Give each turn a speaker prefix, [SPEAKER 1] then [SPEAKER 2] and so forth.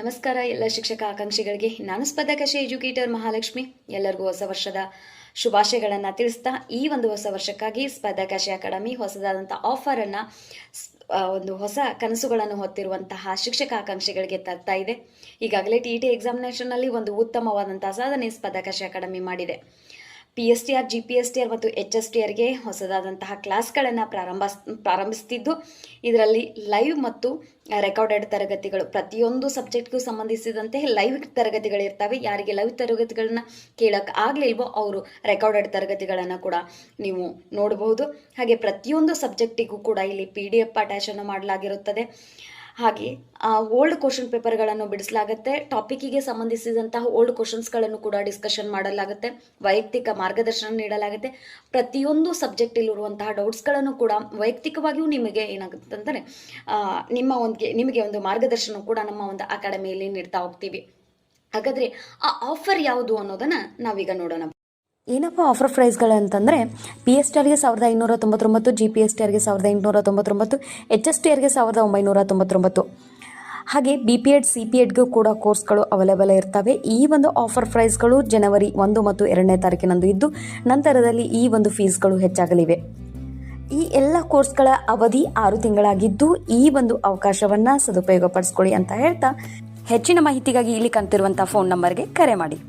[SPEAKER 1] ನಮಸ್ಕಾರ ಎಲ್ಲ ಶಿಕ್ಷಕ ಆಕಾಂಕ್ಷಿಗಳಿಗೆ. ನಾನು ಸ್ಪರ್ಧಾಕಾಶಿ ಎಜುಕೇಟರ್ ಮಹಾಲಕ್ಷ್ಮಿ. ಎಲ್ಲರಿಗೂ ಹೊಸ ವರ್ಷದ ಶುಭಾಶಯಗಳನ್ನು ತಿಳಿಸ್ತಾ ಈ ಒಂದು ಹೊಸ ವರ್ಷಕ್ಕಾಗಿ ಸ್ಪರ್ಧಾಕಾಶಿ ಅಕಾಡೆಮಿ ಹೊಸದಾದಂಥ ಆಫರನ್ನು ಒಂದು ಹೊಸ ಕನಸುಗಳನ್ನು ಹೊತ್ತಿರುವಂತಹ ಶಿಕ್ಷಕ ಆಕಾಂಕ್ಷಿಗಳಿಗೆ ತರ್ತಾ ಇದೆ. ಈಗಾಗಲೇ TET ಎಕ್ಸಾಮಿನೇಷನ್ನಲ್ಲಿ ಒಂದು ಉತ್ತಮವಾದಂತಹ ಸಾಧನೆ ಸ್ಪರ್ಧಾಕಾಶಿ ಅಕಾಡೆಮಿ ಮಾಡಿದೆ. PSTR, GPSTR ಮತ್ತು HSTRಗೆ ಹೊಸದಾದಂತಹ ಕ್ಲಾಸ್ಗಳನ್ನು ಪ್ರಾರಂಭಿಸ್ತಿದ್ದು, ಇದರಲ್ಲಿ ಲೈವ್ ಮತ್ತು ರೆಕಾರ್ಡೆಡ್ ತರಗತಿಗಳು ಪ್ರತಿಯೊಂದು ಸಬ್ಜೆಕ್ಟ್ಗೂ ಸಂಬಂಧಿಸಿದಂತೆ ಲೈವ್ ತರಗತಿಗಳಿರ್ತವೆ. ಯಾರಿಗೆ ಲೈವ್ ತರಗತಿಗಳನ್ನ ಕೇಳಕ್ಕೆ ಆಗಲಿಲ್ವೋ ಅವರು ರೆಕಾರ್ಡೆಡ್ ತರಗತಿಗಳನ್ನು ಕೂಡ ನೀವು ನೋಡಬಹುದು. ಹಾಗೆ ಪ್ರತಿಯೊಂದು ಸಬ್ಜೆಕ್ಟಿಗೂ ಕೂಡ ಇಲ್ಲಿ PDF ಅಟ್ಯಾಚನ್ನು ಮಾಡಲಾಗಿರುತ್ತದೆ. ಹಾಗೆ ಓಲ್ಡ್ ಕ್ವಶನ್ ಪೇಪರ್ಗಳನ್ನು ಬಿಡಿಸಲಾಗುತ್ತೆ. ಟಾಪಿಕ್ಕಿಗೆ ಸಂಬಂಧಿಸಿದಂತಹ ಓಲ್ಡ್ ಕ್ವಶನ್ಸ್ಗಳನ್ನು ಕೂಡ ಡಿಸ್ಕಷನ್ ಮಾಡಲಾಗುತ್ತೆ. ವೈಯಕ್ತಿಕ ಮಾರ್ಗದರ್ಶನ ನೀಡಲಾಗುತ್ತೆ. ಪ್ರತಿಯೊಂದು ಸಬ್ಜೆಕ್ಟಲ್ಲಿರುವಂತಹ ಡೌಟ್ಸ್ಗಳನ್ನು ಕೂಡ ವೈಯಕ್ತಿಕವಾಗಿಯೂ ನಿಮಗೆ ಏನಾಗುತ್ತೆ ಅಂತಂದರೆ ನಿಮಗೆ ಒಂದು ಮಾರ್ಗದರ್ಶನ ಕೂಡ ನಮ್ಮ ಒಂದು ಅಕಾಡೆಮಿಯಲ್ಲಿ ನೀಡ್ತಾ ಹೋಗ್ತೀವಿ. ಹಾಗಾದರೆ ಆ ಆಫರ್ ಯಾವುದು ಅನ್ನೋದನ್ನು ನಾವೀಗ ನೋಡೋಣ.
[SPEAKER 2] ಏನಪ್ಪ ಆಫರ್ ಪ್ರೈಸ್ಗಳಂತಂದರೆ PSTRಗೆ 1599, GPSTRಗೆ 1899, HSTRಗೆ 1999. ಹಾಗೆ BPEd, CPEdಗೂ ಕೂಡ ಕೋರ್ಸ್ಗಳು ಅವೈಲೇಬಲ್ ಇರ್ತವೆ. ಈ ಒಂದು ಆಫರ್ ಪ್ರೈಸ್ಗಳು ಜನವರಿ 1 ಮತ್ತು 2ನೇ ತಾರೀಕಿನಂದು ಇದ್ದು, ನಂತರದಲ್ಲಿ ಈ ಒಂದು ಫೀಸ್ಗಳು ಹೆಚ್ಚಾಗಲಿವೆ. ಈ ಎಲ್ಲ ಕೋರ್ಸ್ಗಳ ಅವಧಿ 6 ತಿಂಗಳಾಗಿದ್ದು, ಈ ಒಂದು ಅವಕಾಶವನ್ನು ಸದುಪಯೋಗಪಡಿಸ್ಕೊಳ್ಳಿ ಅಂತ ಹೇಳ್ತಾ, ಹೆಚ್ಚಿನ ಮಾಹಿತಿಗಾಗಿ ಇಲ್ಲಿ ಕಾಣ್ತಿರುವಂಥ ಫೋನ್ ನಂಬರ್ಗೆ ಕರೆ ಮಾಡಿ.